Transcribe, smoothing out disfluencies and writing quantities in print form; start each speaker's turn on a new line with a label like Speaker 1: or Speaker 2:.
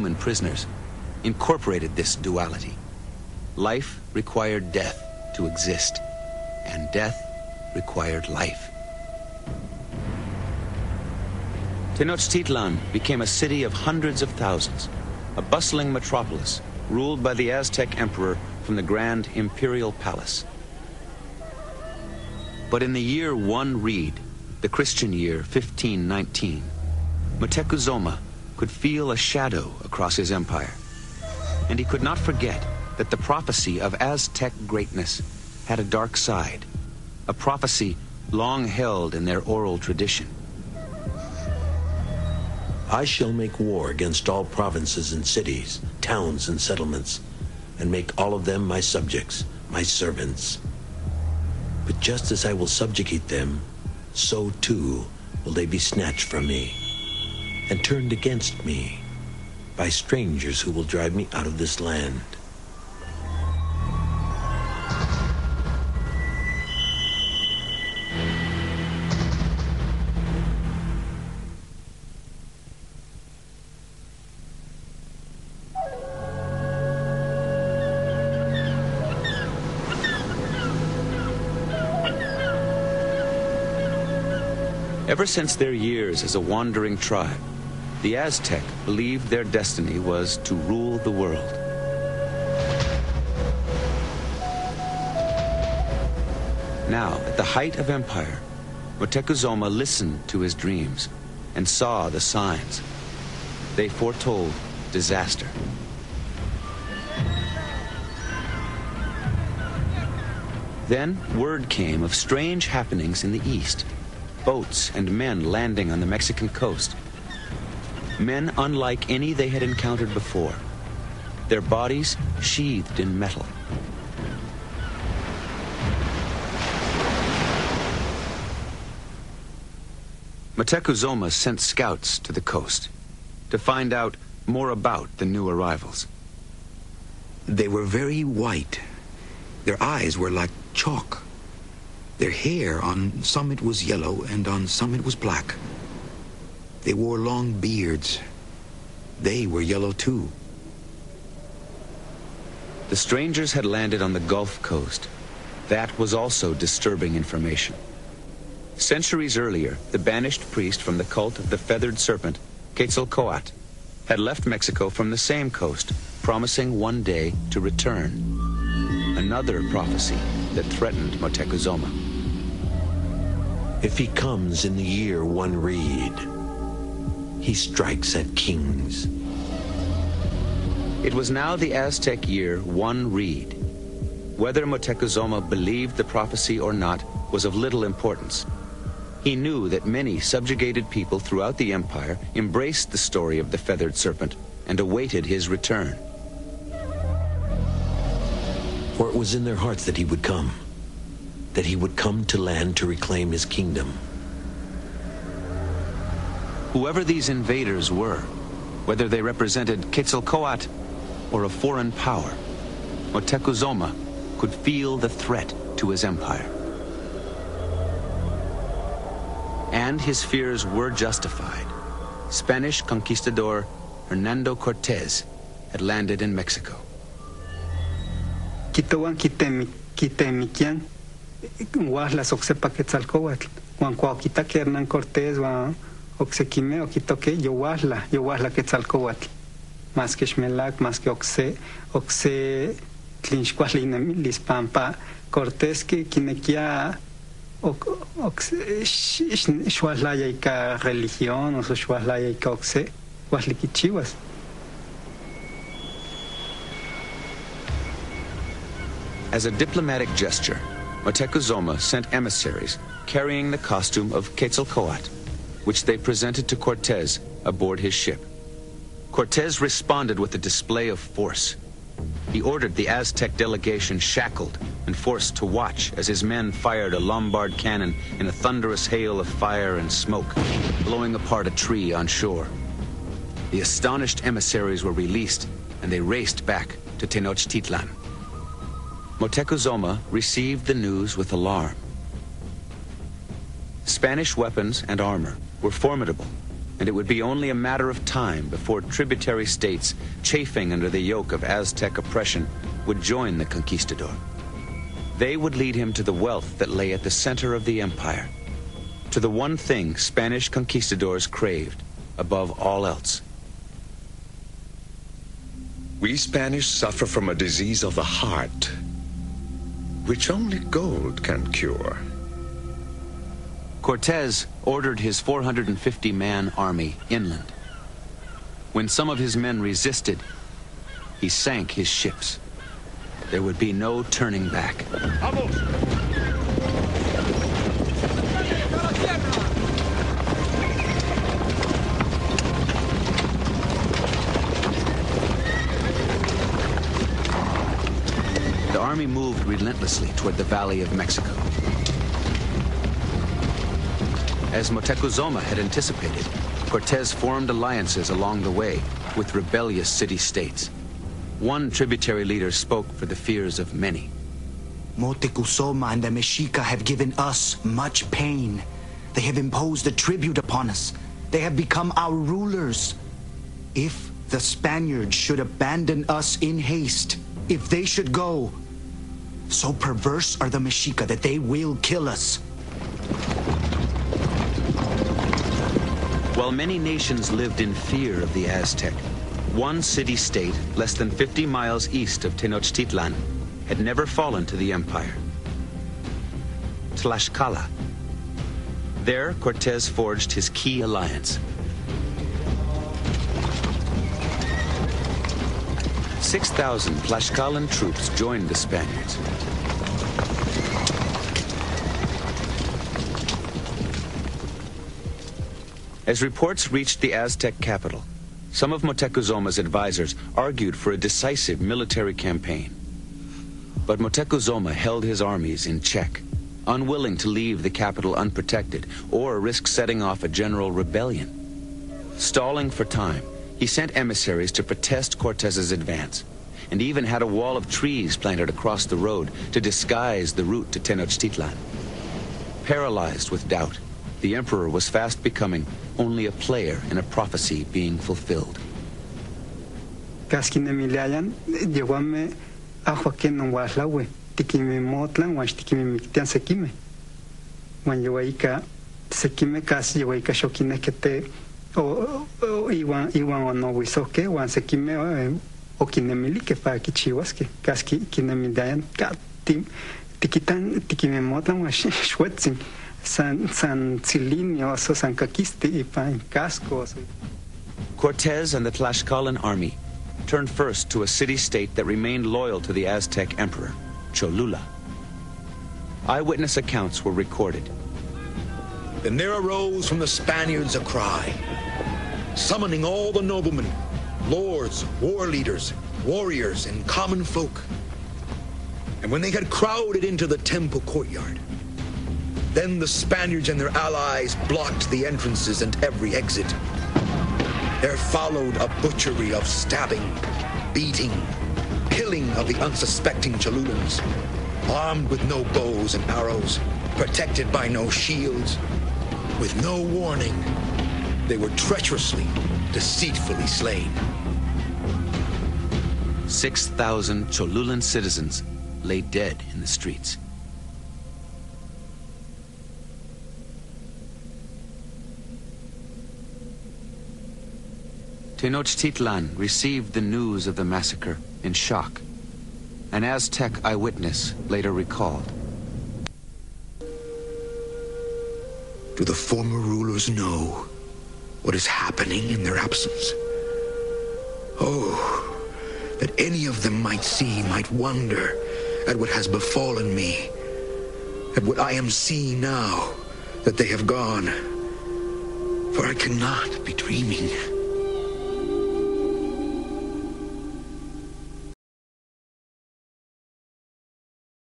Speaker 1: Roman prisoners, incorporated this duality. Life required death to exist, and death required life. Tenochtitlan became a city of hundreds of thousands, a bustling metropolis ruled by the Aztec emperor from the grand imperial palace. But in the year 1 Reed, the Christian year 1519, Moctezuma could feel a shadow across his empire, and he could not forget that the prophecy of Aztec greatness had a dark side, a prophecy long held in their oral tradition.
Speaker 2: I shall make war against all provinces and cities, towns and settlements, and make all of them my subjects, my servants. But just as I will subjugate them, so too will they be snatched from me and turned against me by strangers who will drive me out of this land.
Speaker 1: Ever since their years as a wandering tribe, the Aztec believed their destiny was to rule the world. Now, at the height of empire, Moctezuma listened to his dreams and saw the signs. They foretold disaster. Then word came of strange happenings in the east. Boats and men landing on the Mexican coast. Men unlike any they had encountered before. Their bodies sheathed in metal. Moctezuma sent scouts to the coast to find out more about the new arrivals.
Speaker 3: They were very white. Their eyes were like chalk. Their hair, on some it was yellow, and on some it was black. They wore long beards. They were yellow too.
Speaker 1: The strangers had landed on the Gulf Coast. That was also disturbing information. Centuries earlier, the banished priest from the cult of the feathered serpent, Quetzalcoatl, had left Mexico from the same coast, promising one day to return. Another prophecy that threatened Moctezuma.
Speaker 2: If he comes in the year 1 Reed, he strikes at kings.
Speaker 1: It was now the Aztec year 1 Reed. Whether Moctezuma believed the prophecy or not was of little importance. He knew that many subjugated people throughout the empire embraced the story of the feathered serpent and awaited his return.
Speaker 2: For it was in their hearts that he would come to land to reclaim his kingdom.
Speaker 1: Whoever these invaders were, whether they represented Quetzalcoatl or a foreign power, Moctezuma could feel the threat to his empire. And his fears were justified. Spanish conquistador Hernando Cortés had landed in Mexico.
Speaker 4: Kitowan kitemikian huaslas oksepa Quetzalcoatl. Juan Cuauhquita que Hernán Cortés wa oksekime okitoke yo huasla Quetzalcoatl. Más que xmelac, más que okse tlinxcuatlinem lispampa Cortés que kinekia xuaslaya ika religión o xuaslaya ika okse huaslikichiwas.
Speaker 1: As a diplomatic gesture, Moctezuma sent emissaries carrying the costume of Quetzalcoatl, which they presented to Cortés aboard his ship. Cortés responded with a display of force. He ordered the Aztec delegation shackled and forced to watch as his men fired a Lombard cannon in a thunderous hail of fire and smoke, blowing apart a tree on shore. The astonished emissaries were released, and they raced back to Tenochtitlan. Moctezuma received the news with alarm. Spanish weapons and armor were formidable, and it would be only a matter of time before tributary states chafing under the yoke of Aztec oppression would join the conquistador. They would lead him to the wealth that lay at the center of the empire, to the one thing Spanish conquistadors craved above all else.
Speaker 5: We Spanish suffer from a disease of the heart, which only gold can cure.
Speaker 1: Cortés ordered his 450-man army inland. When some of his men resisted, he sank his ships. There would be no turning back. The army moved relentlessly toward the Valley of Mexico. As Moctezuma had anticipated, Cortés formed alliances along the way with rebellious city-states. One tributary leader spoke for the fears of many.
Speaker 6: Moctezuma and the Mexica have given us much pain. They have imposed a tribute upon us. They have become our rulers. If the Spaniards should abandon us in haste, if they should go, so perverse are the Mexica that they will kill us.
Speaker 1: While many nations lived in fear of the Aztec, one city-state less than 50 miles east of Tenochtitlan had never fallen to the empire. Tlaxcala. There, Cortés forged his key alliance. 6,000 Tlaxcalan troops joined the Spaniards. As reports reached the Aztec capital, some of Moctezuma's advisors argued for a decisive military campaign. But Moctezuma held his armies in check, unwilling to leave the capital unprotected or risk setting off a general rebellion. Stalling for time, he sent emissaries to protest Cortés's advance, and even had a wall of trees planted across the road to disguise the route to Tenochtitlan. Paralyzed with doubt, the emperor was fast becoming only a player in a prophecy being fulfilled.
Speaker 4: Kaskin Emilian, llevame a Joaquín no Waslawe, tikimi motlan, wan tikimi miktian sekime. Wan llevaika sekime kas llevaika shokine kete o iwan no wisoke wan sekime o kinemili que pa kichiwaske kaski kinemilian ka tikitan tikimi motlan wan shwetzin. San Cilinio, so San Caquiste, y pa casco.
Speaker 1: Cortés and the Tlaxcalan army turned first to a city-state that remained loyal to the Aztec emperor, Cholula. Eyewitness accounts were recorded.
Speaker 3: Then there arose from the Spaniards a cry, summoning all the noblemen, lords, war leaders, warriors, and common folk. And when they had crowded into the temple courtyard, then the Spaniards and their allies blocked the entrances and every exit. There followed a butchery of stabbing, beating, killing of the unsuspecting Cholulans, armed with no bows and arrows, protected by no shields. With no warning, they were treacherously, deceitfully slain.
Speaker 1: 6,000 Cholulan citizens lay dead in the streets. Tenochtitlan received the news of the massacre in shock. An Aztec eyewitness later recalled.
Speaker 3: Do the former rulers know what is happening in their absence? Oh, that any of them might see, might wonder at what has befallen me, at what I am seeing now that they have gone. For I cannot be dreaming.